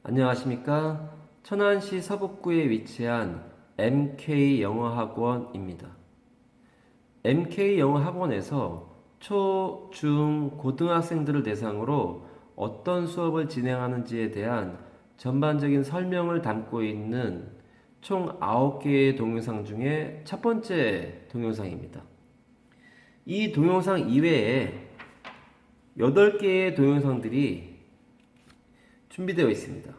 안녕하십니까? 천안시 서북구에 위치한 MK영어학원입니다. MK영어학원에서 초, 중, 고등학생들을 대상으로 어떤 수업을 진행하는지에 대한 전반적인 설명을 담고 있는 총 9개의 동영상 중에 첫 번째 동영상입니다. 이 동영상 이외에 8개의 동영상들이 준비되어 있습니다.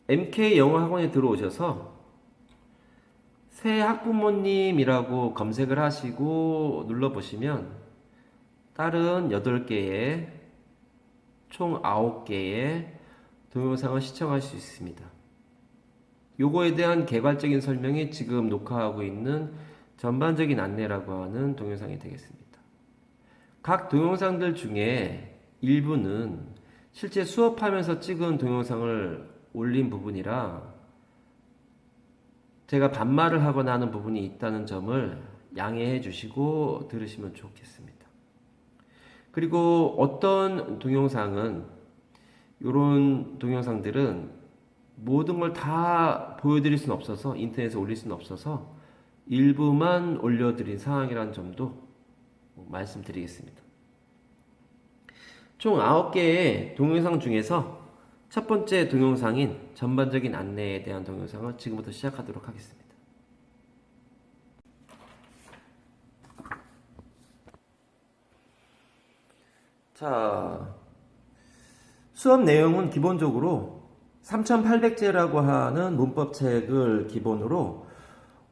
MK영어학원에 들어오셔서 새 학부모님이라고 검색을 하시고 눌러보시면 다른 8개의 총 9개의 동영상을 시청할 수 있습니다. 요거에 대한 개괄적인 설명이 지금 녹화하고 있는 전반적인 안내라고 하는 동영상이 되겠습니다. 각 동영상들 중에 일부는 실제 수업하면서 찍은 동영상을 올린 부분이라 제가 반말을 하거나 하는 부분이 있다는 점을 양해해 주시고 들으시면 좋겠습니다. 그리고 어떤 동영상은 이런 동영상들은 모든 걸 다 보여드릴 수는 없어서 인터넷에 올릴 수는 없어서 일부만 올려드린 상황이라는 점도 말씀드리겠습니다. 총 9개의 동영상 중에서 첫 번째 동영상인 전반적인 안내에 대한 동영상을 지금부터 시작하도록 하겠습니다. 자, 수업 내용은 기본적으로 3800제라고 하는 문법책을 기본으로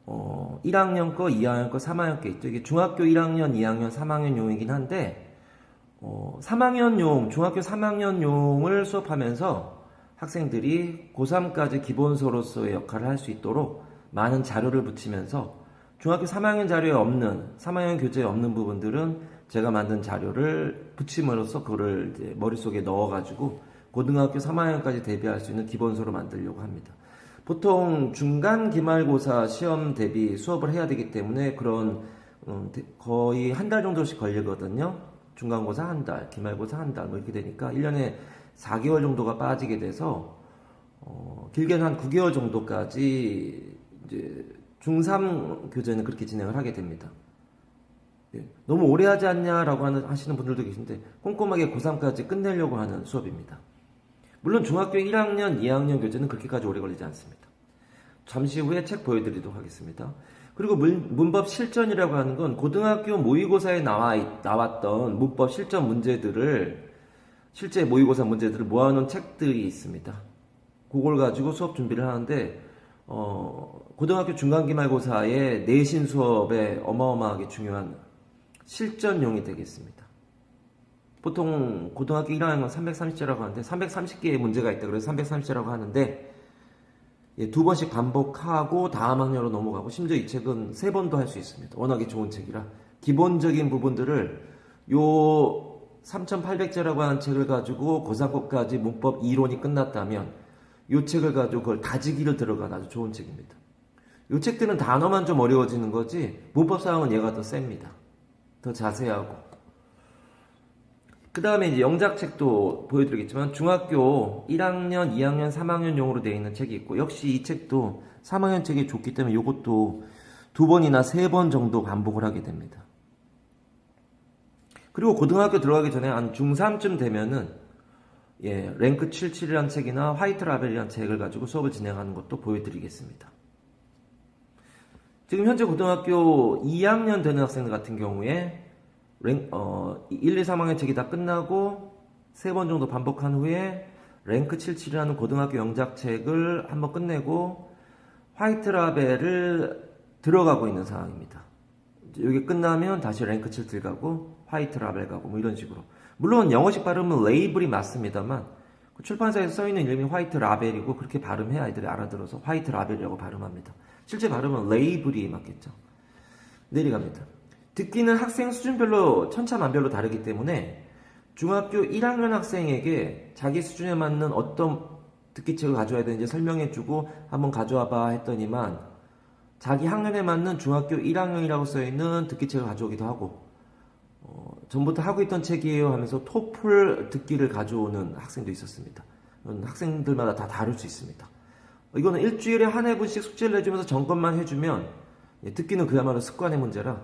1학년 거, 2학년 거, 3학년 거 있죠. 이게 중학교 1학년, 2학년, 3학년 용이긴 한데 3학년 용, 중학교 3학년 용을 수업하면서 학생들이 고3까지 기본서로서의 역할을 할 수 있도록 많은 자료를 붙이면서 중학교 3학년 자료에 없는, 3학년 교재에 없는 부분들은 제가 만든 자료를 붙임으로써 그거를 이제 머릿속에 넣어가지고 고등학교 3학년까지 대비할 수 있는 기본서로 만들려고 합니다. 보통 중간 기말고사 시험 대비 수업을 해야 되기 때문에 그런 거의 한 달 정도씩 걸리거든요. 중간고사 한 달, 기말고사 한 달, 뭐 이렇게 되니까 1년에 4개월 정도가 빠지게 돼서, 길게는 한 9개월 정도까지 이제 중3 교재는 그렇게 진행을 하게 됩니다. 예, 너무 오래 하지 않냐라고 하시는 분들도 계신데, 꼼꼼하게 고3까지 끝내려고 하는 수업입니다. 물론 중학교 1학년, 2학년 교재는 그렇게까지 오래 걸리지 않습니다. 잠시 후에 책 보여드리도록 하겠습니다. 그리고 문법 실전이라고 하는 건 고등학교 모의고사에 나왔던 문법 실전 문제들을 실제 모의고사 문제들을 모아놓은 책들이 있습니다. 그걸 가지고 수업 준비를 하는데 고등학교 중간기말고사의 내신 수업에 어마어마하게 중요한 실전용이 되겠습니다. 보통 고등학교 1학년은 330제라고 하는데 330개의 문제가 있다 그래서 330제라고 하는데 두 번씩 반복하고 다음 학년으로 넘어가고 심지어 이 책은 3번도 할 수 있습니다. 워낙에 좋은 책이라 기본적인 부분들을 요 3800제라고 하는 책을 가지고 고3까지 문법 이론이 끝났다면 이 책을 가지고 그걸 다지기를 들어간 아주 좋은 책입니다. 이 책들은 단어만 좀 어려워지는 거지 문법 사항은 얘가 더 셉니다. 더 자세하고. 그 다음에 이제 영작책도 보여드리겠지만 중학교 1학년, 2학년, 3학년 용으로 되어 있는 책이 있고 역시 이 책도 3학년 책이 좋기 때문에 이것도 2번이나 3번 정도 반복을 하게 됩니다. 그리고 고등학교 들어가기 전에 한 중3쯤 되면은 랭크 77이라는 책이나 화이트 라벨이라는 책을 가지고 수업을 진행하는 것도 보여드리겠습니다. 지금 현재 고등학교 2학년 되는 학생들 같은 경우에 1, 2, 3학년 책이 다 끝나고 3번 정도 반복한 후에 랭크 77이라는 고등학교 영작책을 한번 끝내고 화이트 라벨을 들어가고 있는 상황입니다. 여기 끝나면 다시 랭크 77 가고 화이트 라벨 가고 뭐 이런 식으로. 물론 영어식 발음은 레이블이 맞습니다만 출판사에서 써있는 이름이 화이트 라벨이고 그렇게 발음해야 아이들이 알아들어서 화이트 라벨이라고 발음합니다. 실제 발음은 레이블이 맞겠죠. 내려갑니다. 듣기는 학생 수준별로 천차만별로 다르기 때문에 중학교 1학년 학생에게 자기 수준에 맞는 어떤 듣기책을 가져와야 되는지 설명해주고 한번 가져와봐 했더니만 자기 학년에 맞는 중학교 1학년이라고 써있는 듣기책을 가져오기도 하고 전부터 하고 있던 책이에요 하면서 토플 듣기를 가져오는 학생도 있었습니다. 학생들마다 다 다를 수 있습니다. 이거는 일주일에 한 회분씩 숙제를 내주면서 점검만 해주면 듣기는 그야말로 습관의 문제라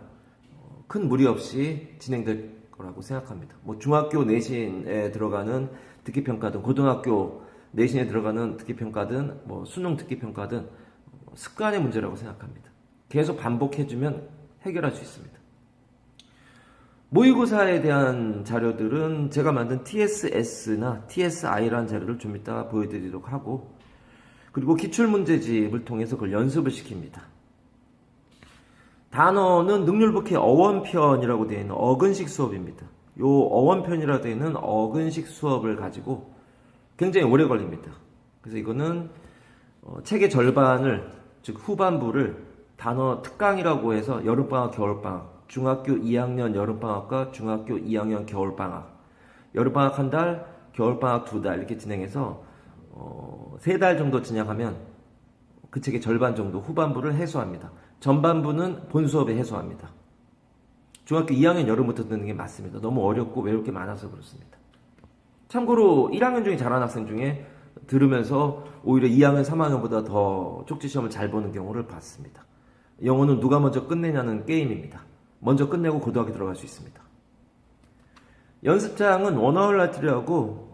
큰 무리 없이 진행될 거라고 생각합니다. 뭐 중학교 내신에 들어가는 듣기평가든 고등학교 내신에 들어가는 듣기평가든 뭐 수능 듣기평가든 습관의 문제라고 생각합니다. 계속 반복해주면 해결할 수 있습니다. 모의고사에 대한 자료들은 제가 만든 TSS나 TSI라는 자료를 좀 이따 보여드리도록 하고, 그리고 기출문제집을 통해서 그걸 연습을 시킵니다. 단어는 능률북해 어원편이라고 되어 있는 어근식 수업입니다. 요 어원편이라고 되어 있는 어근식 수업을 가지고 굉장히 오래 걸립니다. 그래서 이거는 책의 절반을, 즉 후반부를 단어 특강이라고 해서 여름방학, 겨울방학, 중학교 2학년 여름방학과 중학교 2학년 겨울방학, 여름방학 한 달, 겨울방학 2달 이렇게 진행해서 3달 정도 진행하면 그 책의 절반 정도 후반부를 해소합니다. 전반부는 본 수업에 해소합니다. 중학교 2학년 여름부터 듣는 게 맞습니다. 너무 어렵고 외울 게 많아서 그렇습니다. 참고로 1학년 중에 잘하는 학생 중에 들으면서 오히려 2학년, 3학년보다 더 쪽지시험을 잘 보는 경우를 봤습니다. 영어는 누가 먼저 끝내냐는 게임입니다. 먼저 끝내고 고등학교 들어갈 수 있습니다. 연습장은 원어울라트리하고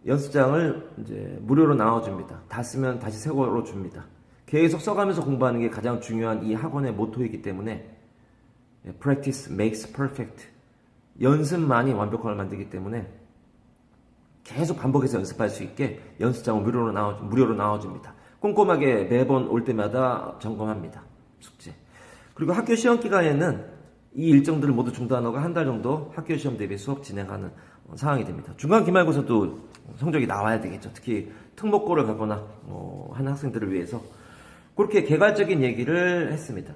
연습장을 이제 무료로 나눠줍니다. 다 쓰면 다시 새 거로 줍니다. 계속 써가면서 공부하는 게 가장 중요한 이 학원의 모토이기 때문에 Practice makes perfect. 연습만이 완벽함을 만들기 때문에 계속 반복해서 연습할 수 있게 연습장을 무료로 나눠줍니다. 꼼꼼하게 매번 올 때마다 점검합니다. 숙제. 그리고 학교 시험 기간에는 이 일정들을 모두 중단하고 한 달 정도 학교 시험 대비 수업 진행하는 상황이 됩니다. 중간 기말고사도 성적이 나와야 되겠죠. 특히 특목고를 가거나 하는 학생들을 위해서 그렇게 개괄적인 얘기를 했습니다.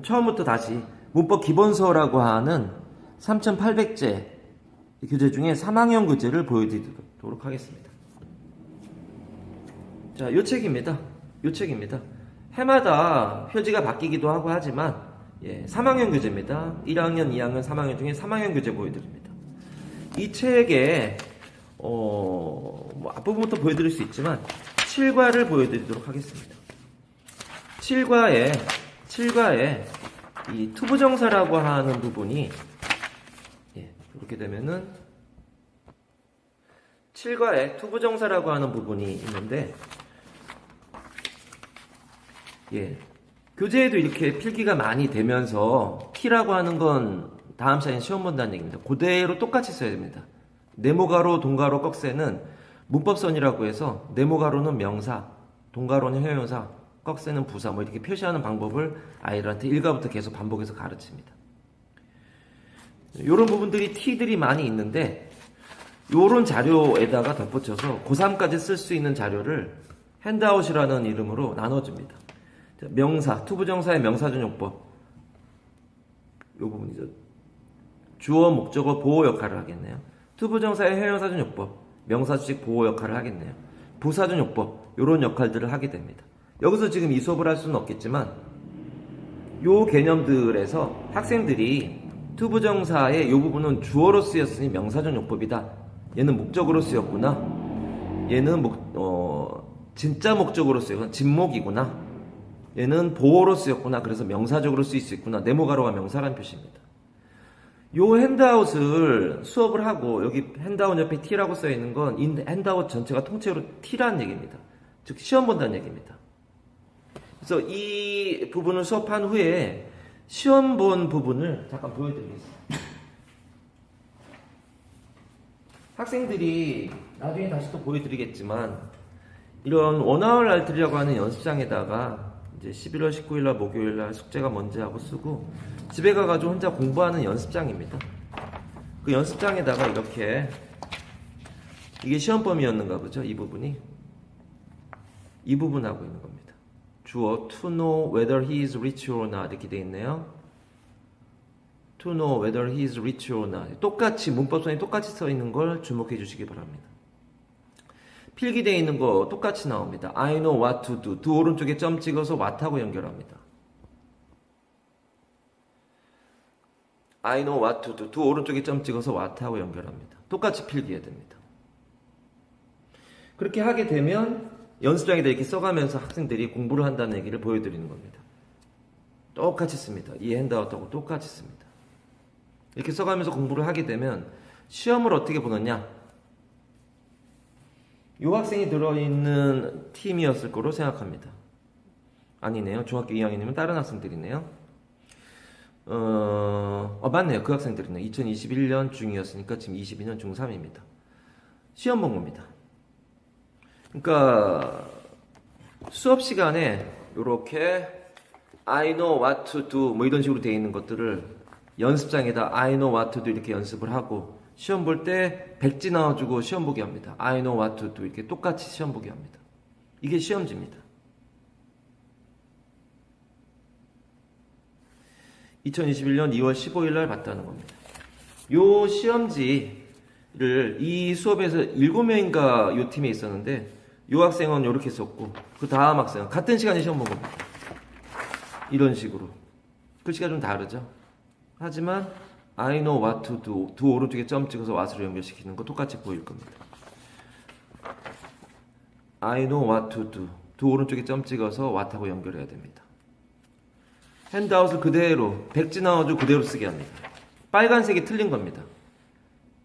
처음부터 다시 문법 기본서라고 하는 3,800제 교재 중에 3학년 교재를 보여드리도록 하겠습니다. 자, 요 책입니다. 해마다 표지가 바뀌기도 하고 하지만 3학년 교재입니다. 1학년, 2학년, 3학년 중에 3학년 교재 보여드립니다. 이 책에 앞부분부터 보여드릴 수 있지만 7과를 보여드리도록 하겠습니다. 7과에 이 투부정사라고 하는 부분이 이렇게 되면은 7과에 투부정사라고 하는 부분이 있는데 교재에도 이렇게 필기가 많이 되면서 T라고 하는 건 다음 시간에 시험 본다는 얘기입니다. 그대로 똑같이 써야 됩니다. 네모가로, 동가로, 꺽쇠는 문법선이라고 해서 네모가로는 명사, 동가로는 형용사, 꺽쇠는 부사 뭐 이렇게 표시하는 방법을 아이들한테 1과부터 계속 반복해서 가르칩니다. 이런 부분들이 T들이 많이 있는데 이런 자료에다가 덧붙여서 고3까지 쓸 수 있는 자료를 핸드아웃이라는 이름으로 나눠줍니다. 명사, 투부정사의 명사준용법 이 부분이죠. 주어, 목적어, 보호 역할을 하겠네요. 투부정사의 형용사준용법, 명사주식 보호 역할을 하겠네요. 부사준용법 이런 역할들을 하게 됩니다. 여기서 지금 이 수업을 할 수는 없겠지만 이 개념들에서 학생들이 투부정사의 이 부분은 주어로 쓰였으니 명사준용법이다. 얘는 목적으로 쓰였구나. 얘는 진짜 목적으로 쓰였구나. 진목이구나. 얘는 보호로 쓰였구나. 그래서 명사적으로 쓰일 수 있구나. 네모가로가 명사라는 표시입니다. 요 핸드아웃을 수업을 하고 여기 핸드아웃 옆에 T라고 써있는 건 이 핸드아웃 전체가 통째로 T라는 얘기입니다. 즉 시험 본다는 얘기입니다. 그래서 이 부분을 수업한 후에 시험 본 부분을 잠깐 보여드리겠습니다. 학생들이 나중에 다시 또 보여드리겠지만 이런 원아웃 알트리라고 하는 연습장에다가 이제 11월 19일 날 목요일 날 숙제가 뭔지 하고 쓰고 집에 가가지고 혼자 공부하는 연습장입니다. 그 연습장에다가 이렇게 이게 시험범위였는가 보죠. 이 부분이 이 부분하고 있는 겁니다. 주어 to know whether he is rich or not 이렇게 돼 있네요. to know whether he is rich or not 똑같이 문법선이 똑같이 써 있는 걸 주목해 주시기 바랍니다. 필기되어 있는 거 똑같이 나옵니다. I know what to do. do 오른쪽에 점 찍어서 what하고 연결합니다. I know what to do. 두 오른쪽에 점 찍어서 what하고 연결합니다. 똑같이 필기해야 됩니다. 그렇게 하게 되면 연습장에다 이렇게 써가면서 학생들이 공부를 한다는 얘기를 보여드리는 겁니다. 똑같이 씁니다. 이 핸드아웃하고 똑같이 씁니다. 이렇게 써가면서 공부를 하게 되면 시험을 어떻게 보느냐? 이 학생이 들어있는 팀이었을 거로 생각합니다. 아니네요. 중학교 2학년이면 다른 학생들이네요. 맞네요. 그 학생들이네요. 2021년 중2였으니까 지금 22년 중3입니다. 시험 본 겁니다. 그러니까 수업 시간에 이렇게 I know what to do 뭐 이런 식으로 되어 있는 것들을 연습장에다 I know what to do 이렇게 연습을 하고 시험 볼 때 백지 나와주고 시험 보기 합니다. I know what to do 이렇게 똑같이 시험 보기 합니다. 이게 시험지입니다. 2021년 2월 15일 날 봤다는 겁니다. 요 시험지를 이 수업에서 7명인가 요 팀에 있었는데 요 학생은 요렇게 썼고 그 다음 학생은 같은 시간에 시험 본 겁니다. 이런 식으로 글씨가 좀 다르죠. 하지만 I know what to do 두 오른쪽에 점 찍어서 what으로 연결시키는 거 똑같이 보일 겁니다. I know what to do 두 오른쪽에 점 찍어서 what하고 연결해야 됩니다. 핸드아웃을 그대로 백지 나와주고 그대로 쓰게 합니다. 빨간색이 틀린 겁니다.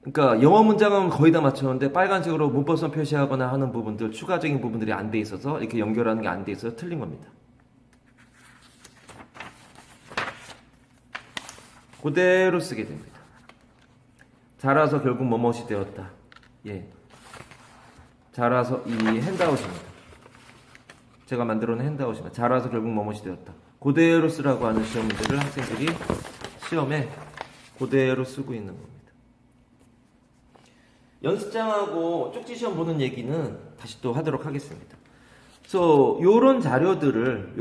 그러니까 영어 문장은 거의 다 맞췄는데 빨간색으로 문법선 표시하거나 하는 부분들 추가적인 부분들이 안 돼 있어서 이렇게 연결하는 게 안 돼 있어서 틀린 겁니다. 그대로 쓰게 됩니다. 자라서 결국 뭐뭇이 되었다. 예, 자라서 이 핸드아웃입니다. 제가 만들어 놓은 핸드아웃입니다. 자라서 결국 뭐뭇이 되었다. 그대로 쓰라고 하는 시험 문제를 학생들이 시험에 그대로 쓰고 있는 겁니다. 연습장하고 쪽지 시험 보는 얘기는 다시 또 하도록 하겠습니다. 그래서 요런 자료들을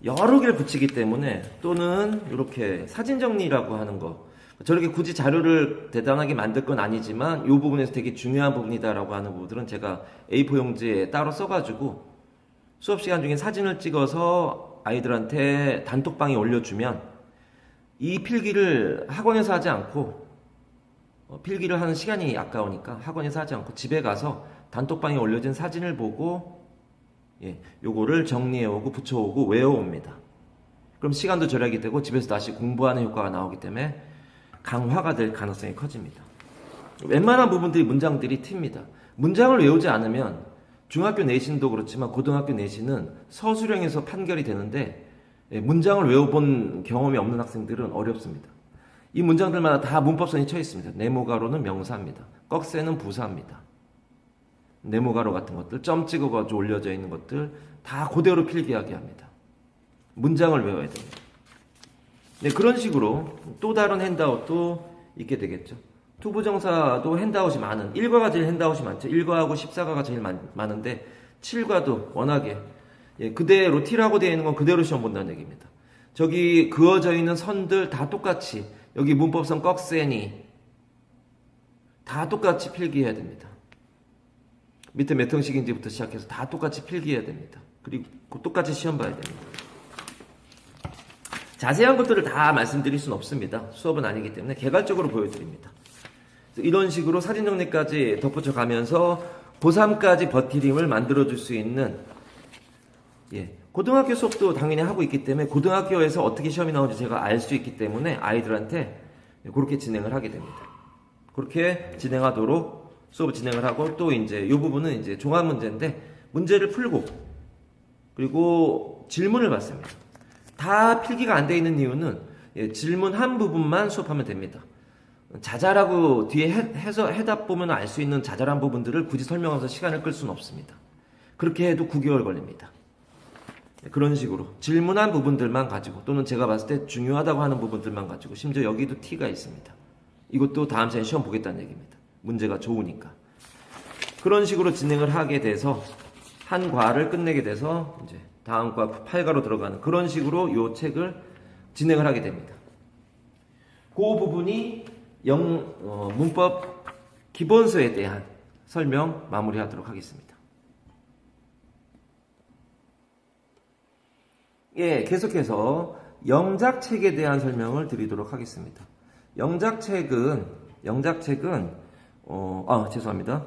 여러 개를 붙이기 때문에 또는 이렇게 사진 정리라고 하는 거 저렇게 굳이 자료를 대단하게 만들 건 아니지만 이 부분에서 되게 중요한 부분이다라고 하는 부분들은 제가 A4 용지에 따로 써가지고 수업 시간 중에 사진을 찍어서 아이들한테 단톡방에 올려주면 이 필기를 학원에서 하지 않고 필기를 하는 시간이 아까우니까 학원에서 하지 않고 집에 가서 단톡방에 올려진 사진을 보고 요거를 정리해오고 붙여오고 외워옵니다. 그럼 시간도 절약이 되고 집에서 다시 공부하는 효과가 나오기 때문에 강화가 될 가능성이 커집니다. 웬만한 부분들이 문장들이 튑니다. 문장을 외우지 않으면 중학교 내신도 그렇지만 고등학교 내신은 서술형에서 판결이 되는데 문장을 외워본 경험이 없는 학생들은 어렵습니다. 이 문장들마다 다 문법선이 쳐 있습니다. 네모가로는 명사입니다. 꺽쇠는 부사입니다. 네모가로 같은 것들, 점 찍어가지고 올려져 있는 것들 다 그대로 필기하게 합니다. 문장을 외워야 됩니다. 네, 그런 식으로 또 다른 핸드아웃도 있게 되겠죠. 투부정사도 핸드아웃이 많은 1과가 제일 핸드아웃이 많죠. 1과하고 14과가 제일 많은데 7과도 워낙에 그대로 T라고 되어 있는 건 그대로 시험 본다는 얘기입니다. 저기 그어져 있는 선들 다 똑같이 여기 문법선 꺽쇠니 다 똑같이 필기해야 됩니다. 밑에 몇 형식인지부터 시작해서 다 똑같이 필기해야 됩니다. 그리고 똑같이 시험 봐야 됩니다. 자세한 것들을 다 말씀드릴 수는 없습니다. 수업은 아니기 때문에 개괄적으로 보여드립니다. 이런 식으로 사진 정리까지 덧붙여 가면서 고3까지 버티림을 만들어줄 수 있는 고등학교 수업도 당연히 하고 있기 때문에 고등학교에서 어떻게 시험이 나오는지 제가 알 수 있기 때문에 아이들한테 그렇게 진행을 하게 됩니다. 그렇게 진행하도록 수업을 진행을 하고 또 이제 이 부분은 이제 종합 문제인데 문제를 풀고 그리고 질문을 받습니다. 다 필기가 안 돼 있는 이유는 질문 한 부분만 수업하면 됩니다. 자잘하고 뒤에 해서 해답 보면 알 수 있는 자잘한 부분들을 굳이 설명하면서 시간을 끌 수는 없습니다. 그렇게 해도 9개월 걸립니다. 그런 식으로 질문한 부분들만 가지고 또는 제가 봤을 때 중요하다고 하는 부분들만 가지고 심지어 여기도 T가 있습니다. 이것도 다음 시간에 시험 보겠다는 얘기입니다. 문제가 좋으니까. 그런 식으로 진행을 하게 돼서 한 과를 끝내게 돼서 이제 다음 과 8과로 들어가는 그런 식으로 이 책을 진행을 하게 됩니다. 그 부분이 문법 기본서에 대한 설명 마무리하도록 하겠습니다. 계속해서 영작책에 대한 설명을 드리도록 하겠습니다. 영작책은 죄송합니다.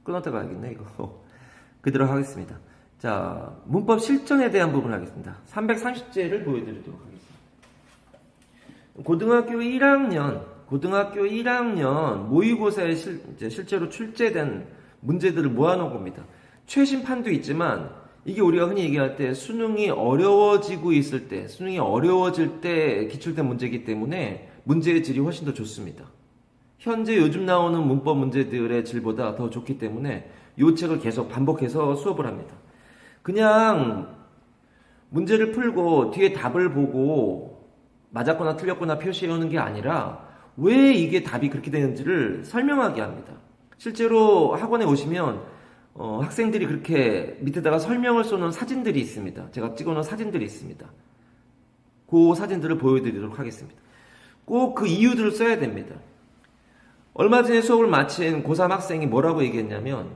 끊었다 가야겠네 이거. 그대로 하겠습니다. 자, 문법 실전에 대한 부분을 하겠습니다. 330제를 보여드리도록 하겠습니다. 고등학교 1학년 모의고사에 실제로 출제된 문제들을 모아놓은 겁니다. 최신판도 있지만 이게 우리가 흔히 얘기할 때 수능이 어려워질 때 기출된 문제이기 때문에 문제의 질이 훨씬 더 좋습니다. 현재 요즘 나오는 문법 문제들의 질보다 더 좋기 때문에 이 책을 계속 반복해서 수업을 합니다. 그냥 문제를 풀고 뒤에 답을 보고 맞았거나 틀렸거나 표시해오는 게 아니라 왜 이게 답이 그렇게 되는지를 설명하게 합니다. 실제로 학원에 오시면 학생들이 그렇게 밑에다가 설명을 쏘는 사진들이 있습니다. 제가 찍어놓은 사진들이 있습니다. 그 사진들을 보여드리도록 하겠습니다. 꼭 그 이유들을 써야 됩니다. 얼마 전에 수업을 마친 고3 학생이 뭐라고 얘기했냐면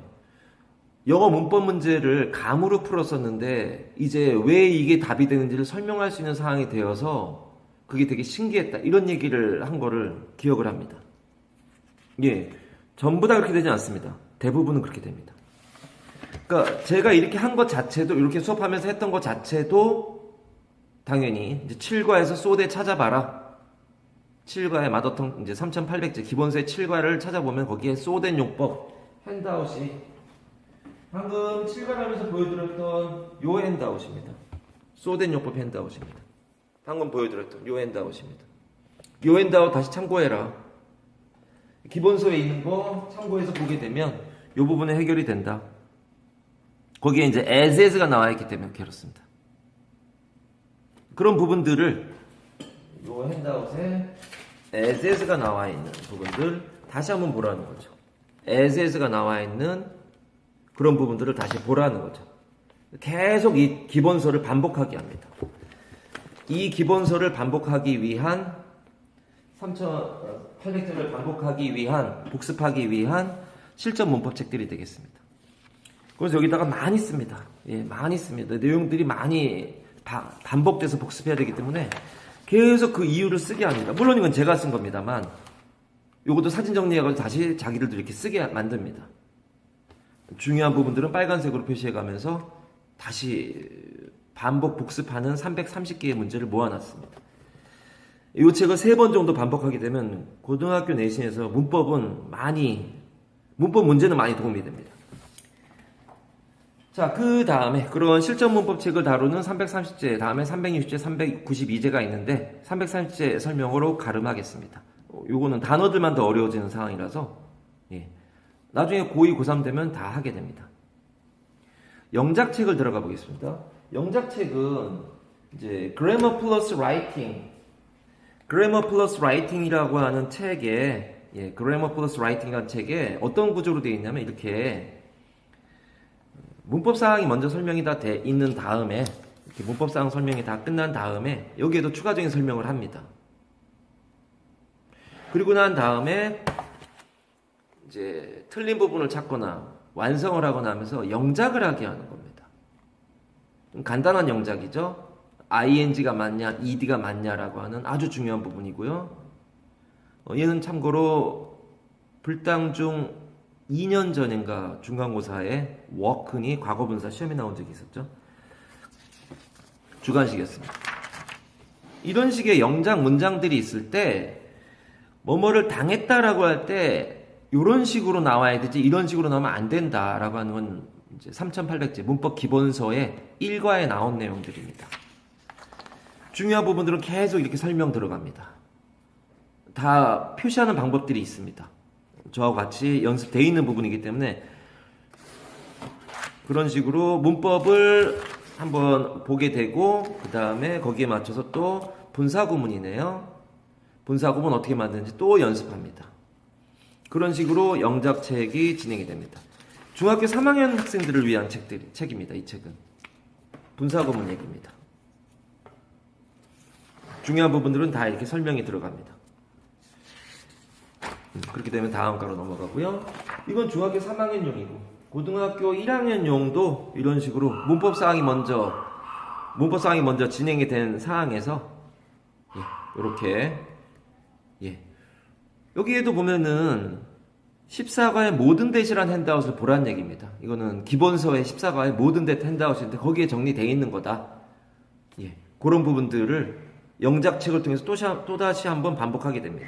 영어 문법 문제를 감으로 풀었었는데 이제 왜 이게 답이 되는지를 설명할 수 있는 상황이 되어서 그게 되게 신기했다. 이런 얘기를 한 거를 기억을 합니다. 예, 전부 다 그렇게 되지 않습니다. 대부분은 그렇게 됩니다. 그러니까 제가 이렇게 한 것 자체도, 이렇게 수업하면서 했던 것 자체도 당연히 이제 7과에서 소대 찾아봐라. 7과의 마더텅 이제 3800제 기본서의 7과를 찾아보면 거기에 소된 용법 핸드아웃이 방금 7과를 하면서 보여드렸던 요 핸드아웃입니다. 소된 용법 핸드아웃입니다. 방금 보여드렸던 요 핸드아웃입니다. 요 핸드아웃 다시 참고해라. 기본서에 있는 거 참고해서 보게 되면 요 부분에 해결이 된다. 거기에 이제 as가 나와 있기 때문에 그렇습니다. 그런 부분들을 요 핸드아웃에 as가 나와 있는 부분들 다시 한번 보라는 거죠. as가 나와 있는 그런 부분들을 다시 보라는 거죠. 계속 이 기본서를 반복하게 합니다. 이 기본서를 반복하기 위한 3800점을 복습하기 위한 실전 문법책들이 되겠습니다. 그래서 여기다가 많이 씁니다. 예, 많이 씁니다. 내용들이 많이 반복돼서 복습해야 되기 때문에 계속 그 이유를 쓰게 합니다. 물론 이건 제가 쓴 겁니다만 요것도 사진 정리해가지고 다시 자기들도 이렇게 쓰게 만듭니다. 중요한 부분들은 빨간색으로 표시해가면서 다시 반복 복습하는 330개의 문제를 모아놨습니다. 이 책을 3번 정도 반복하게 되면 고등학교 내신에서 문법 문제는 많이 도움이 됩니다. 자, 그 다음에 그런 실전 문법책을 다루는 330제, 다음에 360제, 392제가 있는데 330제 설명으로 가름하겠습니다. 요거는 단어들만 더 어려워지는 상황이라서 나중에 고2, 고3 되면 다 하게 됩니다. 영작책을 들어가 보겠습니다. 영작책은 이제 Grammar Plus Writing이라고 하는 책에 Grammar Plus Writing이라는 책에 어떤 구조로 되어 있냐면 이렇게 문법사항이 먼저 설명이 다 돼 있는 다음에 이렇게 문법사항 설명이 다 끝난 다음에 여기에도 추가적인 설명을 합니다. 그리고 난 다음에 이제 틀린 부분을 찾거나 완성을 하거나 하면서 영작을 하게 하는 겁니다. 좀 간단한 영작이죠. ing가 맞냐, ed가 맞냐라고 하는 아주 중요한 부분이고요. 얘는 참고로 불당 중 2년 전인가 중간고사에 워크니 과거분사 시험에 나온 적이 있었죠. 주관식이었습니다. 이런 식의 영작 문장들이 있을 때 뭐뭐를 당했다라고 할 때 이런 식으로 나와야 되지 이런 식으로 나오면 안 된다라고 하는 건 이제 3800제 문법 기본서의 1과에 나온 내용들입니다. 중요한 부분들은 계속 이렇게 설명 들어갑니다. 다 표시하는 방법들이 있습니다. 저하고 같이 연습되어 있는 부분이기 때문에 그런 식으로 문법을 한번 보게 되고 그 다음에 거기에 맞춰서 또 분사구문이네요. 분사구문 어떻게 만드는지 또 연습합니다. 그런 식으로 영작책이 진행이 됩니다. 중학교 3학년 학생들을 위한 책입니다. 이 책은 분사구문 얘기입니다. 중요한 부분들은 다 이렇게 설명이 들어갑니다. 그렇게 되면 다음 과로 넘어가고요. 이건 중학교 3학년용이고 고등학교 1학년용도 이런 식으로 문법사항이 먼저 문법상이 먼저 진행이 된 상황에서 이렇게 여기에도 보면은 14과의 모든 대시란 핸드아웃을 보란 얘기입니다. 이거는 기본서의 14과의 모든 대 핸드아웃인데 거기에 정리되어 있는 거다. 그런 부분들을 영작책을 통해서 또다시 한번 반복하게 됩니다.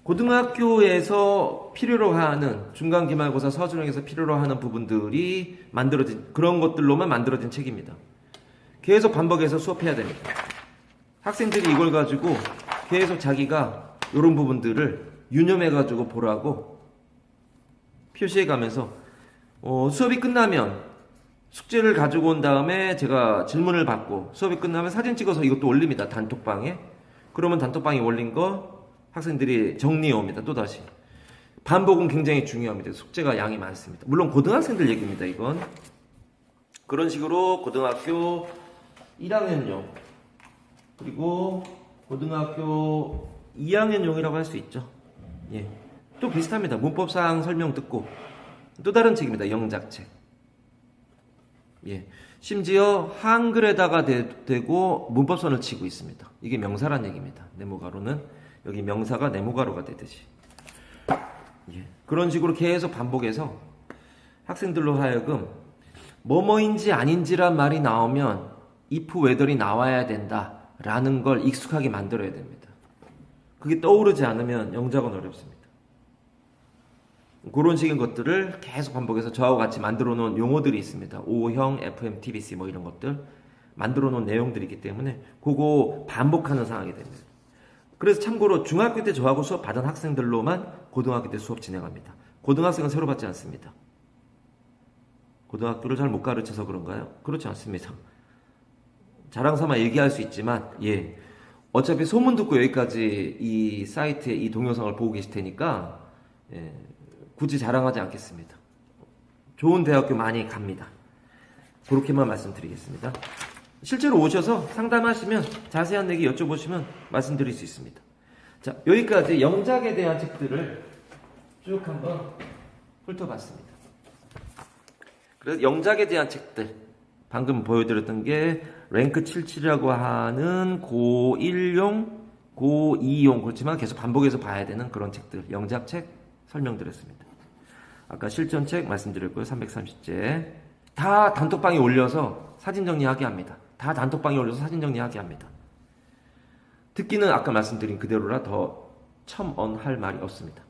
고등학교에서 필요로 하는 중간 기말고사 서술형에서 필요로 하는 부분들이 만들어진 그런 것들로만 만들어진 책입니다. 계속 반복해서 수업해야 됩니다. 학생들이 이걸 가지고 계속 자기가 이런 부분들을 유념해가지고 보라고 표시해가면서 수업이 끝나면 숙제를 가지고 온 다음에 제가 질문을 받고 수업이 끝나면 사진 찍어서 이것도 올립니다. 단톡방에. 그러면 단톡방에 올린 거 학생들이 정리해 옵니다. 또다시. 반복은 굉장히 중요합니다. 숙제가 양이 많습니다. 물론 고등학생들 얘기입니다. 이건. 그런 식으로 고등학교 1학년용 그리고 고등학교 2학년용이라고 할 수 있죠. 또 비슷합니다. 문법상 설명 듣고 또 다른 책입니다. 영작책. 심지어 한글에다가 대고 문법선을 치고 있습니다. 이게 명사란 얘기입니다. 네모가로는 여기 명사가 네모가로가 되듯이 그런 식으로 계속 반복해서 학생들로 하여금 뭐뭐인지 아닌지란 말이 나오면 if whether이 나와야 된다라는 걸 익숙하게 만들어야 됩니다. 그게 떠오르지 않으면 영작은 어렵습니다. 그런 식의 것들을 계속 반복해서 저하고 같이 만들어 놓은 용어들이 있습니다. O형, FM, TBC 뭐 이런 것들 만들어 놓은 내용들이 있기 때문에 그거 반복하는 상황이 됩니다. 그래서 참고로 중학교 때 저하고 수업 받은 학생들로만 고등학교 때 수업 진행합니다. 고등학생은 새로 받지 않습니다. 고등학교를 잘 못 가르쳐서 그런가요? 그렇지 않습니다. 자랑삼아 얘기할 수 있지만 어차피 소문 듣고 여기까지 이 사이트에 이 동영상을 보고 계실 테니까 굳이 자랑하지 않겠습니다. 좋은 대학교 많이 갑니다. 그렇게만 말씀드리겠습니다. 실제로 오셔서 상담하시면 자세한 얘기 여쭤보시면 말씀드릴 수 있습니다. 자, 여기까지 영작에 대한 책들을 쭉 한번 훑어봤습니다. 그래서 영작에 대한 책들 방금 보여드렸던 게 랭크 77이라고 하는 고1용, 고2용 그렇지만 계속 반복해서 봐야 되는 그런 책들 영작책 설명드렸습니다. 아까 실전책 말씀드렸고요. 330제 다 단톡방에 올려서 사진 정리하게 합니다. 다 단톡방에 올려서 사진 정리하게 합니다. 듣기는 아까 말씀드린 그대로라 더 첨언할 말이 없습니다.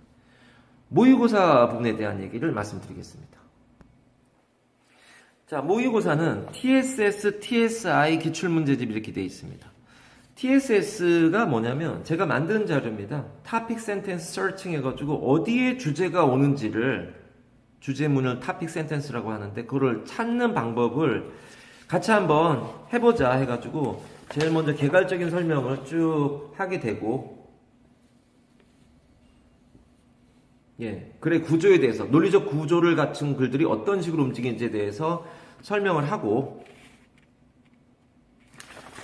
모의고사 부분에 대한 얘기를 말씀드리겠습니다. 자, 모의고사는 TSS, TSI 기출문제집 이렇게 되어 있습니다. TSS가 뭐냐면 제가 만든 자료입니다. Topic Sentence Searching 해가지고 어디에 주제가 오는지를 주제문을 Topic Sentence라고 하는데 그거를 찾는 방법을 같이 한번 해보자 해가지고 제일 먼저 개괄적인 설명을 쭉 하게 되고 글의 구조에 대해서 논리적 구조를 갖춘 글들이 어떤 식으로 움직이는지에 대해서 설명을 하고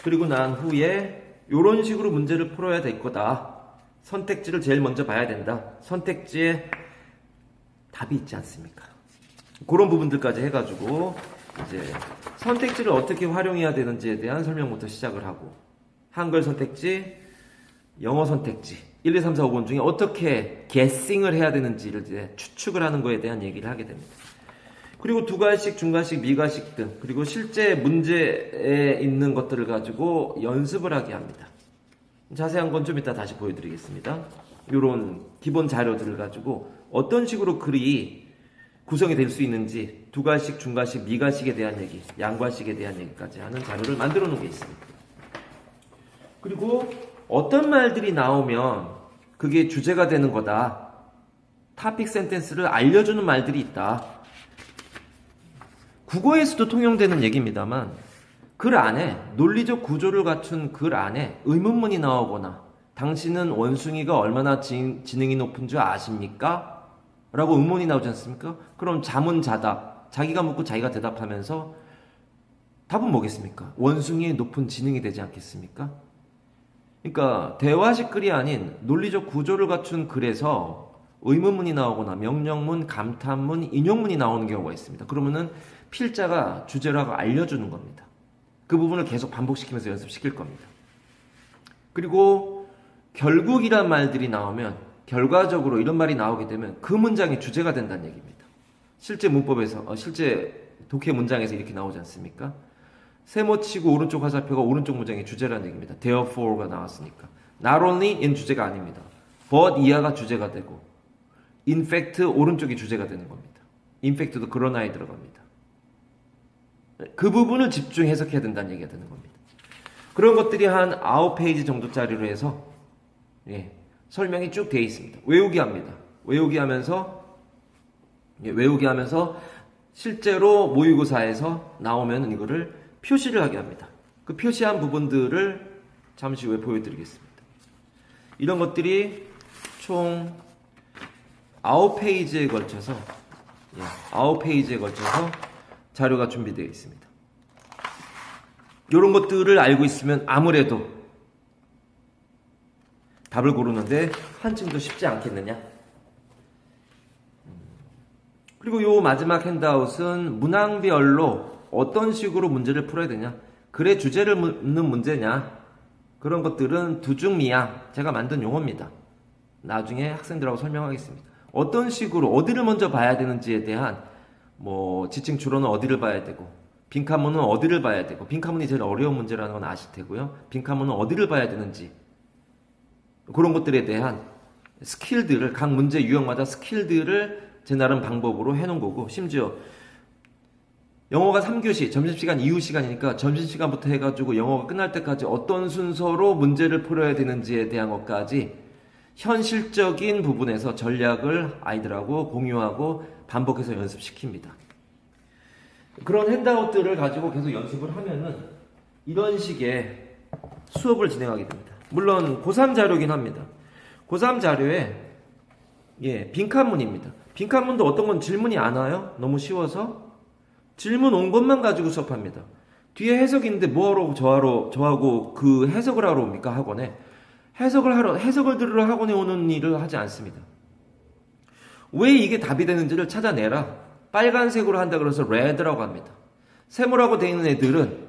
그리고 난 후에 이런 식으로 문제를 풀어야 될 거다. 선택지를 제일 먼저 봐야 된다. 선택지에 답이 있지 않습니까? 그런 부분들까지 해가지고 이제 선택지를 어떻게 활용해야 되는지에 대한 설명부터 시작을 하고 한글 선택지, 영어 선택지 1, 2, 3, 4, 5번 중에 어떻게 guessing을 해야 되는지를 이제 추측을 하는 거에 대한 얘기를 하게 됩니다. 그리고 두괄식, 중괄식, 미괄식 등 그리고 실제 문제에 있는 것들을 가지고 연습을 하게 합니다. 자세한 건 좀 이따 다시 보여드리겠습니다. 이런 기본 자료들을 가지고 어떤 식으로 글이 구성이 될 수 있는지 두괄식, 중괄식, 미괄식에 대한 얘기, 양괄식에 대한 얘기까지 하는 자료를 만들어 놓은 게 있습니다. 그리고 어떤 말들이 나오면 그게 주제가 되는 거다. 토픽 센텐스를 알려주는 말들이 있다. 국어에서도 통용되는 얘기입니다만 글 안에 논리적 구조를 갖춘 글 안에 의문문이 나오거나 당신은 원숭이가 얼마나 지능이 높은 줄 아십니까? 라고 의문이 나오지 않습니까? 그럼 자문자답 자기가 묻고 자기가 대답하면서 답은 뭐겠습니까? 원숭이의 높은 지능이 되지 않겠습니까? 그러니까 대화식 글이 아닌 논리적 구조를 갖춘 글에서 의문문이 나오거나 명령문, 감탄문, 인용문이 나오는 경우가 있습니다. 그러면은 필자가 주제라고 알려주는 겁니다. 그 부분을 계속 반복시키면서 연습시킬 겁니다. 그리고 결국이란 말들이 나오면 결과적으로 이런 말이 나오게 되면 그 문장이 주제가 된다는 얘기입니다. 실제 문법에서 실제 독해 문장에서 이렇게 나오지 않습니까? 세모치고 오른쪽 화살표가 오른쪽 문장의 주제라는 얘기입니다. Therefore가 나왔으니까. Not only인 주제가 아닙니다. But 이하가 주제가 되고 In fact 오른쪽이 주제가 되는 겁니다. In fact도 그러나에 들어갑니다. 그 부분을 집중 해석해야 된다는 얘기가 되는 겁니다. 그런 것들이 한 9페이지 정도짜리로 해서 설명이 쭉 되어 있습니다. 외우기 합니다. 외우기 하면서 실제로 모의고사에서 나오면 이거를 표시를 하게 합니다. 그 표시한 부분들을 잠시 후에 보여드리겠습니다. 이런 것들이 총 9페이지에 걸쳐서 자료가 준비되어 있습니다. 이런 것들을 알고 있으면 아무래도 답을 고르는데 한층 더 쉽지 않겠느냐? 그리고 요 마지막 핸드아웃은 문항별로 어떤 식으로 문제를 풀어야 되냐? 글의 주제를 묻는 문제냐? 그런 것들은 두중미양 제가 만든 용어입니다. 나중에 학생들하고 설명하겠습니다. 어떤 식으로 어디를 먼저 봐야 되는지에 대한 지칭 주로는 어디를 봐야 되고 빈칸문은 어디를 봐야 되고 빈칸문이 제일 어려운 문제라는 건 아실 테고요. 빈칸문은 어디를 봐야 되는지 그런 것들에 대한 스킬들을 각 문제 유형마다 스킬들을 제 나름 방법으로 해놓은 거고 심지어 영어가 3교시 점심시간 이후 시간이니까 점심시간부터 해가지고 영어가 끝날 때까지 어떤 순서로 문제를 풀어야 되는지에 대한 것까지 현실적인 부분에서 전략을 아이들하고 공유하고 반복해서 연습시킵니다. 그런 핸드아웃들을 가지고 계속 연습을 하면은 이런 식의 수업을 진행하게 됩니다. 물론 고3 자료긴 합니다. 고3 자료에 빈칸문입니다. 빈칸문도 어떤 건 질문이 안 와요? 너무 쉬워서 질문 온 것만 가지고 수업합니다. 뒤에 해석이 있는데 뭐하러 저하고 그 해석을 하러 옵니까? 학원에 해석을 들으러 학원에 오는 일을 하지 않습니다. 왜 이게 답이 되는지를 찾아내라. 빨간색으로 한다 그래서 red라고 합니다. 세모라고 되어 있는 애들은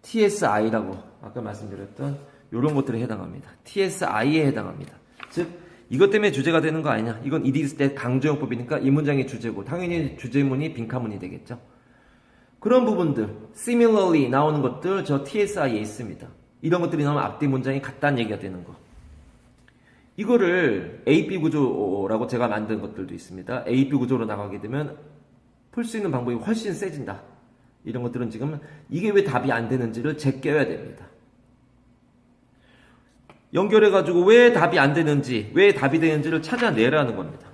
TSI라고 아까 말씀드렸던 이런 것들에 해당합니다. TSI에 해당합니다. 즉 이것 때문에 주제가 되는 거 아니냐. 이건 it is that 강조용법이니까 이 문장이 주제고 당연히 주제문이 빈칸문이 되겠죠. 그런 부분들 similarly 나오는 것들 저 TSI에 있습니다. 이런 것들이 나오면 앞뒤 문장이 같다는 얘기가 되는 거. 이거를 AP 구조라고 제가 만든 것들도 있습니다. AP 구조로 나가게 되면 풀 수 있는 방법이 훨씬 세진다. 이런 것들은 지금 이게 왜 답이 안 되는지를 제껴야 됩니다. 연결해가지고 왜 답이 안 되는지, 왜 답이 되는지를 찾아내라는 겁니다.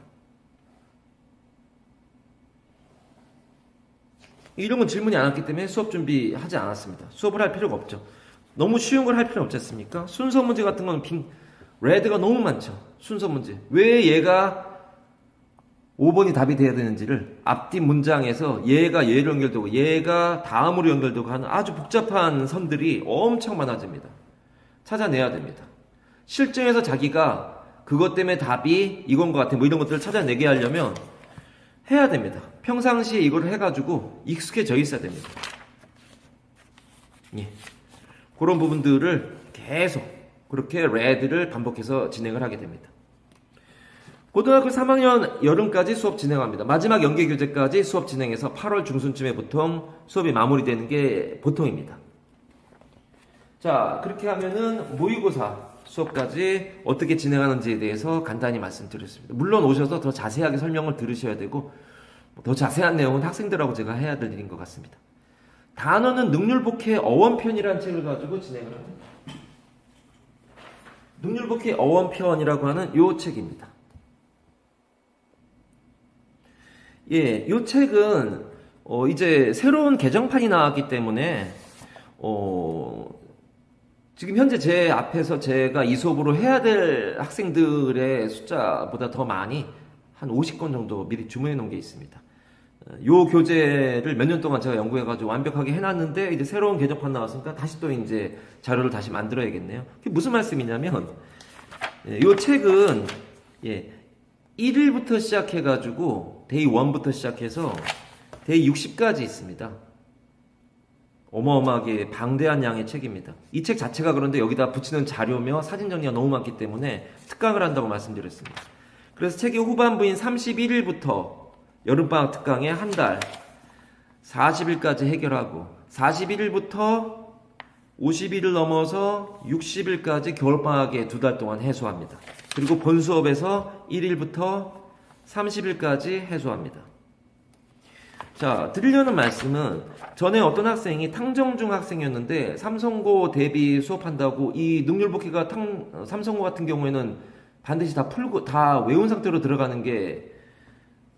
이런 건 질문이 안 왔기 때문에 수업 준비하지 않았습니다. 수업을 할 필요가 없죠. 너무 쉬운 걸 할 필요 없지 않습니까? 순서 문제 같은 건 레드가 너무 많죠. 순서 문제. 왜 얘가 5번이 답이 돼야 되는지를 앞뒤 문장에서 얘가 얘로 연결되고 얘가 다음으로 연결되고 하는 아주 복잡한 선들이 엄청 많아집니다. 찾아내야 됩니다. 실전에서 자기가 그것 때문에 답이 이건 것 같아 이런 것들을 찾아내게 하려면 해야 됩니다. 평상시에 이걸 해가지고 익숙해져 있어야 됩니다. 그런 부분들을 계속 그렇게 레드를 반복해서 진행을 하게 됩니다. 고등학교 3학년 여름까지 수업 진행합니다. 마지막 연계교재까지 수업 진행해서 8월 중순쯤에 보통 수업이 마무리되는 게 보통입니다. 자, 그렇게 하면은 모의고사 수업까지 어떻게 진행하는지에 대해서 간단히 말씀드렸습니다. 물론 오셔서 더 자세하게 설명을 들으셔야 되고 더 자세한 내용은 학생들하고 제가 해야 될 일인 것 같습니다. 단어는 능률복해 어원편이라는 책을 가지고 진행을 합니다. 능률복해 어원편이라고 하는 이 책입니다. 이 책은 이제 새로운 개정판이 나왔기 때문에 지금 현재 제 앞에서 제가 이 수업으로 해야 될 학생들의 숫자보다 더 많이 한 50권 정도 미리 주문해 놓은 게 있습니다. 요 교재를 몇 년 동안 제가 연구해가지고 완벽하게 해놨는데 이제 새로운 개정판 나왔으니까 다시 또 이제 자료를 다시 만들어야겠네요. 그게 무슨 말씀이냐면 요 책은 1일부터 시작해가지고 데이 1부터 시작해서 데이 60까지 있습니다. 어마어마하게 방대한 양의 책입니다. 이 책 자체가 그런데 여기다 붙이는 자료며 사진 정리가 너무 많기 때문에 특강을 한다고 말씀드렸습니다. 그래서 책의 후반부인 31일부터 여름방학 특강에 한 달 40일까지 해결하고 41일부터 50일을 넘어서 60일까지 겨울방학에 2달 동안 해소합니다. 그리고 본 수업에서 1일부터 30일까지 해소합니다. 자, 드리려는 말씀은 전에 어떤 학생이 탕정중 학생이었는데 삼성고 대비 수업한다고 이 능률복귀가 삼성고 같은 경우에는 반드시 다 풀고 다 외운 상태로 들어가는 게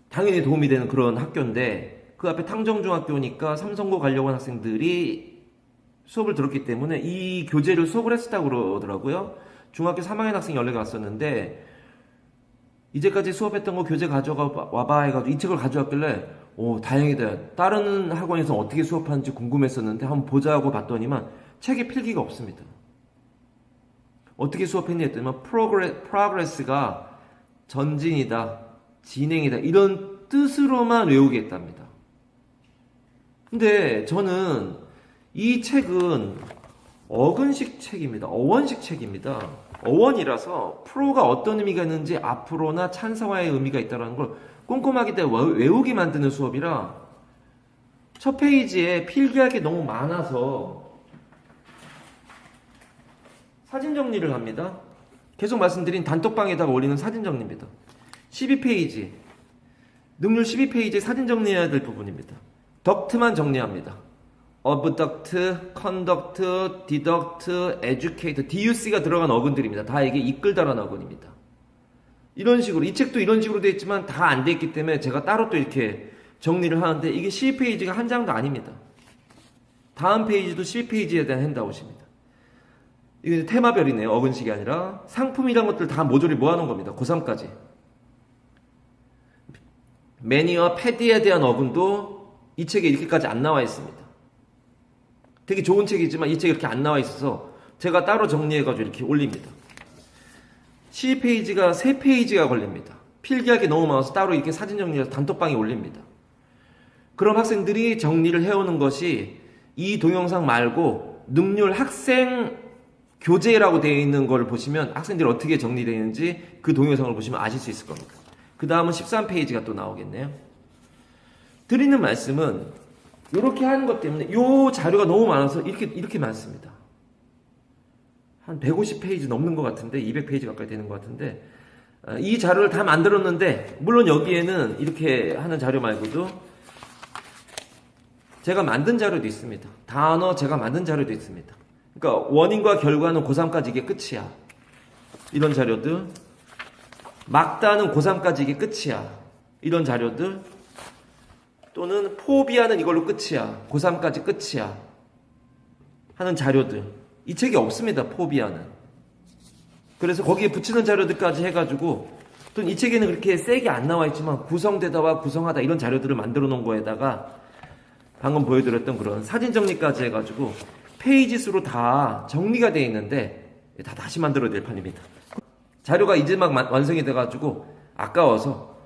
당연히 도움이 되는 그런 학교인데 그 앞에 탕정중학교니까 삼성고 가려고 하는 학생들이 수업을 들었기 때문에 이 교재를 수업을 했었다고 그러더라고요. 중학교 3학년 학생이 연락이 왔었는데 이제까지 수업했던 거 교재 가져가 와봐 해가지고 이 책을 가져왔길래 오 다행이다. 다른 학원에서 어떻게 수업하는지 궁금했었는데 한번 보자고 봤더니만 책에 필기가 없습니다. 어떻게 수업했니 했더니만 프로그레스가 전진이다, 진행이다 이런 뜻으로만 외우게 했답니다. 근데 저는 이 책은 어근식 책입니다. 어원식 책입니다. 어원이라서 프로가 어떤 의미가 있는지 앞으로나 찬사와의 의미가 있다는 걸 꼼꼼하게 외우게 만드는 수업이라 첫 페이지에 필기할 게 너무 많아서 사진 정리를 합니다. 계속 말씀드린 단톡방에다가 올리는 사진 정리입니다. 12페이지 능률 12페이지 사진 정리해야 될 부분입니다. 덕트만 정리합니다. abduct, conduct, deduct, educate, duc가 들어간 어근들입니다. 다 이게 이끌다라는 어근입니다. 이런 식으로 이 책도 이런 식으로 되어 있지만 다 안 되어 있기 때문에 제가 따로 또 이렇게 정리를 하는데 이게 12페이지가 한 장도 아닙니다. 다음 페이지도 12페이지에 대한 핸드아웃입니다. 이게 테마별이네요. 어근식이 아니라 상품이란 것들 다 모조리 모아놓은 겁니다. 고3까지. 매니어 패디에 대한 어근도 이 책에 이렇게까지 안 나와 있습니다. 되게 좋은 책이지만 이 책이 이렇게 안 나와 있어서 제가 따로 정리해가지고 이렇게 올립니다. 12페이지가 3페이지가 걸립니다. 필기하기 너무 많아서 따로 이렇게 사진 정리해서 단톡방에 올립니다. 그럼 학생들이 정리를 해오는 것이 이 동영상 말고 능률 학생 교재라고 되어 있는 걸 보시면 학생들이 어떻게 정리되어 있는지 그 동영상을 보시면 아실 수 있을 겁니다. 그 다음은 13페이지가 또 나오겠네요. 드리는 말씀은 이렇게 하는 것 때문에 이 자료가 너무 많아서 이렇게 많습니다. 한 150페이지 넘는 것 같은데 200페이지 가까이 되는 것 같은데 이 자료를 다 만들었는데 물론 여기에는 이렇게 하는 자료 말고도 제가 만든 자료도 있습니다. 단어 제가 만든 자료도 있습니다. 그러니까 원인과 결과는 고3까지 이게 끝이야. 이런 자료들 막다는 고3까지 이게 끝이야. 이런 자료들 또는 포비아는 이걸로 끝이야. 고3까지 끝이야. 하는 자료들. 이 책이 없습니다. 포비아는. 그래서 거기에 붙이는 자료들까지 해가지고 또는 이 책에는 그렇게 세게 안 나와 있지만 구성되다와 구성하다 이런 자료들을 만들어 놓은 거에다가 방금 보여드렸던 그런 사진 정리까지 해가지고 페이지 수로 다 정리가 되어 있는데 다 다시 만들어야 될 판입니다. 자료가 이제 막 완성이 돼가지고 아까워서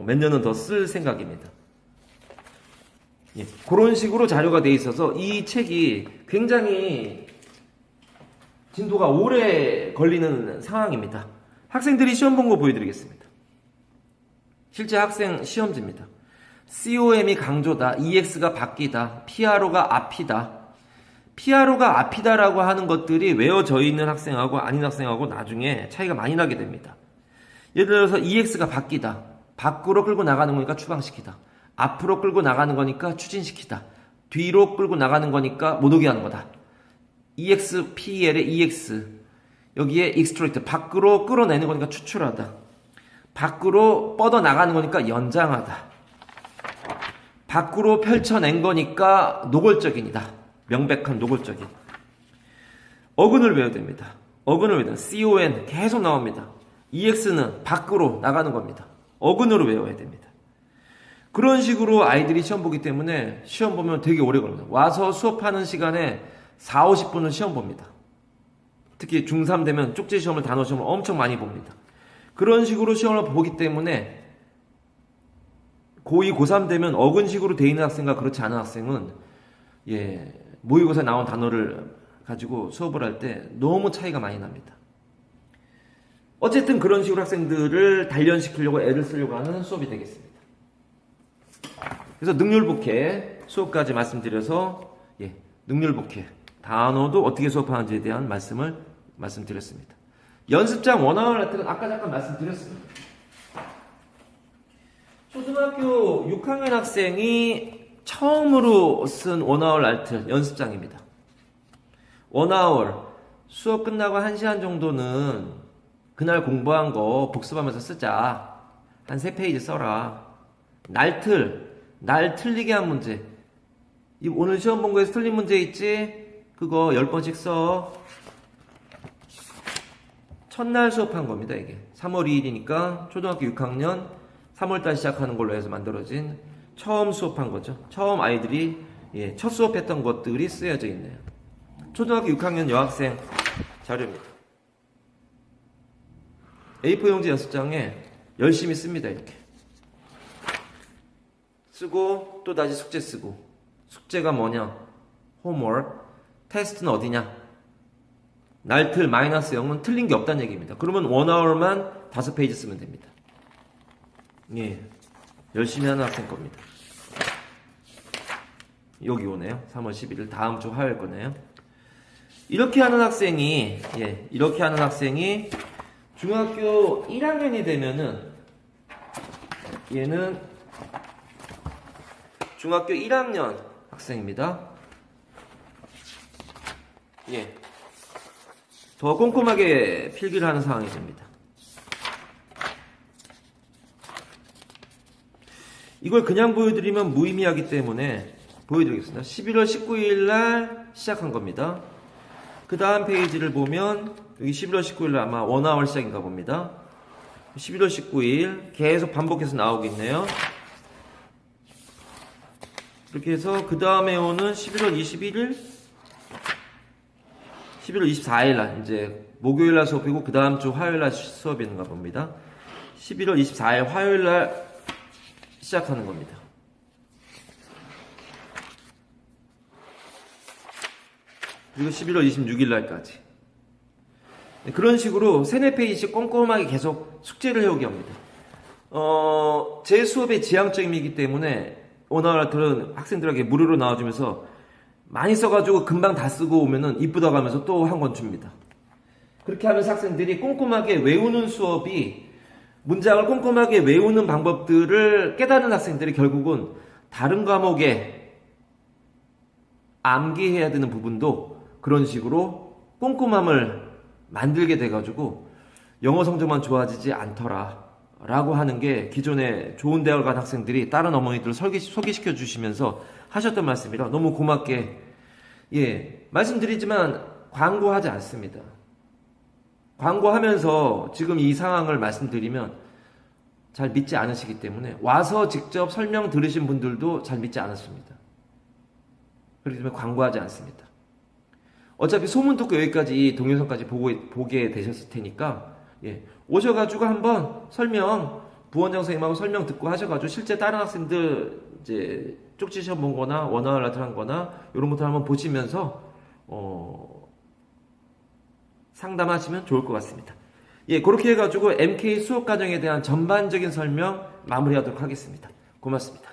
몇 년은 더 쓸 생각입니다. 예, 그런 식으로 자료가 되어 있어서 이 책이 굉장히 진도가 오래 걸리는 상황입니다. 학생들이 시험 본 거 보여드리겠습니다. 실제 학생 시험지입니다. COM이 강조다, EX가 바뀌다, PRO가 앞이다. PRO가 앞이다라고 하는 것들이 외워져 있는 학생하고 아닌 학생하고 나중에 차이가 많이 나게 됩니다. 예를 들어서 EX가 바뀌다. 밖으로 끌고 나가는 거니까 추방시키다. 앞으로 끌고 나가는 거니까 추진시키다. 뒤로 끌고 나가는 거니까 못 오게 하는 거다. EX, PEL의 EX. 여기에 extract, 밖으로 끌어내는 거니까 추출하다. 밖으로 뻗어 나가는 거니까 연장하다. 밖으로 펼쳐낸 거니까 노골적인이다. 명백한 노골적인. 어근을 외워야 됩니다. 어근을 외워야 됩니다. CON 계속 나옵니다. EX는 밖으로 나가는 겁니다. 어근으로 외워야 됩니다. 그런 식으로 아이들이 시험 보기 때문에 시험 보면 되게 오래 걸립니다. 와서 수업하는 시간에 4, 50분은 시험 봅니다. 특히 중3 되면 쪽지 시험을 단어 시험을 엄청 많이 봅니다. 그런 식으로 시험을 보기 때문에 고2, 고3 되면 어근식으로 돼 있는 학생과 그렇지 않은 학생은 모의고사에 나온 단어를 가지고 수업을 할 때 너무 차이가 많이 납니다. 어쨌든 그런 식으로 학생들을 단련시키려고 애를 쓰려고 하는 수업이 되겠습니다. 그래서 능률복해 수업까지 말씀드려서 능률복해 단어도 어떻게 수업하는지에 대한 말씀드렸습니다. 연습장 원어원 같은 건 아까 잠깐 말씀드렸습니다. 초등학교 6학년 학생이 처음으로 쓴 원어원 알트 연습장입니다. 원어원 수업 끝나고 1시간 정도는 그날 공부한 거 복습하면서 쓰자. 한 3페이지 써라. 날 틀리게 한 문제. 오늘 시험 본 거에서 틀린 문제 있지? 그거 10번씩 써. 첫날 수업한 겁니다, 이게. 3월 2일이니까 초등학교 6학년 3월달 시작하는 걸로 해서 만들어진 처음 수업한 거죠. 처음 아이들이 첫 수업했던 것들이 쓰여져 있네요. 초등학교 6학년 여학생 자료입니다. A4 용지 연습장에 열심히 씁니다, 이렇게. 쓰고 또 다시 숙제 쓰고. 숙제가 뭐냐? 홈워크. 테스트는 어디냐? 날틀 마이너스 0은 틀린 게 없다는 얘기입니다. 그러면 원어워만 5페이지 쓰면 됩니다. 열심히 하는 학생 겁니다. 여기 오네요. 3월 11일 다음 주 화요일 거네요. 이렇게 하는 학생이 중학교 1학년이 되면은 얘는 중학교 1학년 학생입니다. 더 꼼꼼하게 필기를 하는 상황이 됩니다. 이걸 그냥 보여드리면 무의미하기 때문에 보여드리겠습니다. 11월 19일 날 시작한 겁니다. 그 다음 페이지를 보면 여기 11월 19일 날 아마 원아월 시작인가 봅니다. 11월 19일 계속 반복해서 나오고 있네요. 이렇게 해서 그 다음에 오는 11월 21일 11월 24일 날 이제 목요일 날 수업이고 그 다음 주 화요일 날 수업이 있는가 봅니다. 11월 24일 화요일 날 시작하는 겁니다. 그리고 11월 26일 날까지. 그런 식으로 3-4페이지씩 꼼꼼하게 계속 숙제를 해오게 합니다. 제 수업의 지향점이기 때문에 원어알트는 학생들에게 무료로 나와주면서 많이 써가지고 금방 다 쓰고 오면은 이쁘다고 하면서 또 한 권 줍니다. 그렇게 하면서 학생들이 꼼꼼하게 외우는 수업이 문장을 꼼꼼하게 외우는 방법들을 깨닫는 학생들이 결국은 다른 과목에 암기해야 되는 부분도 그런 식으로 꼼꼼함을 만들게 돼가지고 영어 성적만 좋아지지 않더라 라고 하는 게 기존에 좋은 대학을 간 학생들이 다른 어머니들을 소개시켜 주시면서 하셨던 말씀이라 너무 고맙게 말씀드리지만 광고하지 않습니다. 광고하면서 지금 이 상황을 말씀드리면 잘 믿지 않으시기 때문에 와서 직접 설명 들으신 분들도 잘 믿지 않았습니다. 그렇기 때문에 광고하지 않습니다. 어차피 소문 듣고 여기까지 이 동영상까지 보게 되셨을 테니까 오셔가지고 한번 부원장 선생님하고 설명 듣고 하셔가지고 실제 다른 학생들 이제 쪽지 시험 본 거나 원어알아트 한 거나 이런 것들 한번 보시면서 상담하시면 좋을 것 같습니다. 그렇게 해가지고 MK 수업 과정에 대한 전반적인 설명 마무리하도록 하겠습니다. 고맙습니다.